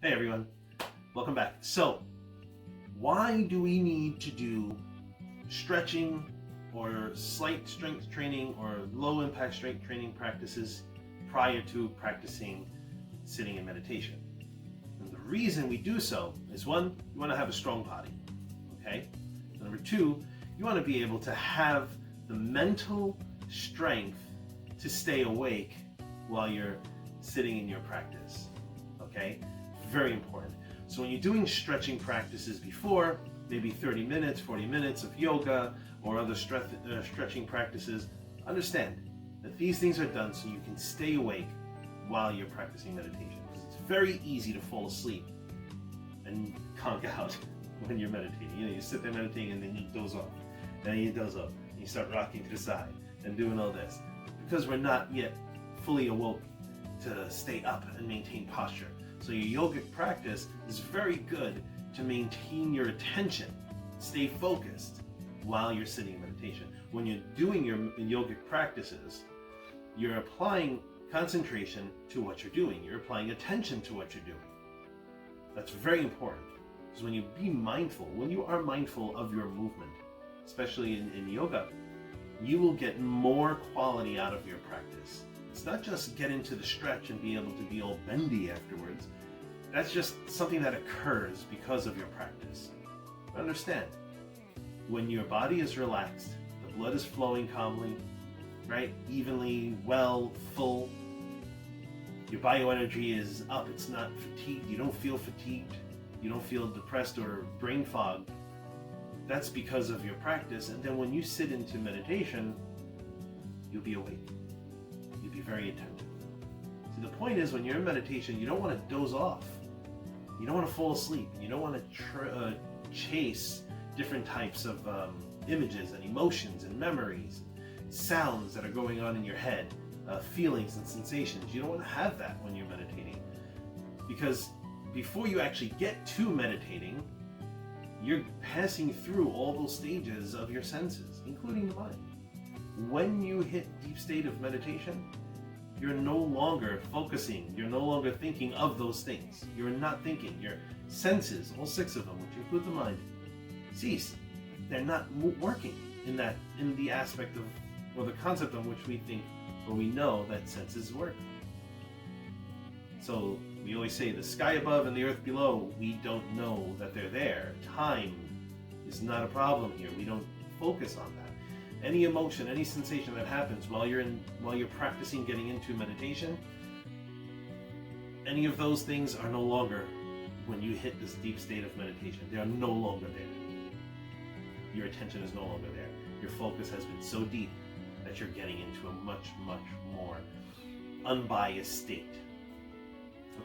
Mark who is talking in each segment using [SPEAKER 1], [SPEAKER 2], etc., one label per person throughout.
[SPEAKER 1] Hey everyone, welcome back. So, why do we need to do stretching or slight strength training or low impact strength training practices prior to practicing sitting in meditation? And the reason we do so is one, you want to have a strong body, okay? Number two, you want to be able to have the mental strength to stay awake while you're sitting in your practice, okay? Very important. So when you're doing stretching practices before, maybe 30 minutes, 40 minutes of yoga or other stretching practices, understand that these things are done so you can stay awake while you're practicing meditation. It's very easy to fall asleep and conk out when you're meditating. You know, you sit there meditating and then you doze off. Then you doze off. And you start rocking to the side and doing all this. Because we're not yet fully awoke to stay up and maintain posture. So your yogic practice is very good to maintain your attention, stay focused while you're sitting in meditation. When you're doing your yogic practices, you're applying concentration to what you're doing. You're applying attention to what you're doing. That's very important. Because when you are mindful of your movement, especially in yoga, you will get more quality out of your practice. It's not just get into the stretch and be able to be all bendy afterwards. That's just something that occurs because of your practice. But understand, when your body is relaxed, the blood is flowing calmly, right? Evenly, well, full. Your bioenergy is up. It's not fatigued. You don't feel fatigued. You don't feel depressed or brain fog. That's because of your practice. And then when you sit into meditation, you'll be awake. You'll be very attentive. See, the point is, when you're in meditation, you don't want to doze off. You don't want to fall asleep. You don't want to chase different types of images and emotions and memories, sounds that are going on in your head, feelings and sensations. You don't want to have that when you're meditating. Because before you actually get to meditating, you're passing through all those stages of your senses, including the mind. When you hit deep state of meditation, you're no longer focusing, you're no longer thinking of those things. You're not thinking. Your senses, all six of them, which include the mind, cease. They're not working in the aspect of, or the concept on which we think, or we know that senses work. So we always say the sky above and the earth below, we don't know that they're there. Time is not a problem here. We don't focus on that. Any emotion, any sensation that happens while you're practicing getting into meditation, any of those things are no longer when you hit this deep state of meditation. They are no longer there. Your attention is no longer there. Your focus has been so deep that you're getting into a much, much more unbiased state.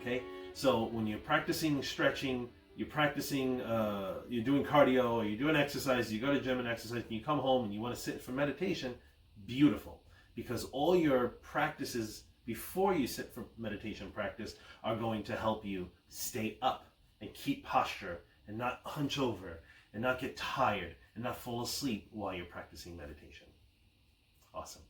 [SPEAKER 1] Okay? So when you're practicing stretching, you're practicing, you're doing cardio, or you're doing exercise, you go to the gym and exercise, and you come home and you want to sit for meditation, beautiful. Because all your practices before you sit for meditation practice are going to help you stay up and keep posture and not hunch over and not get tired and not fall asleep while you're practicing meditation. Awesome.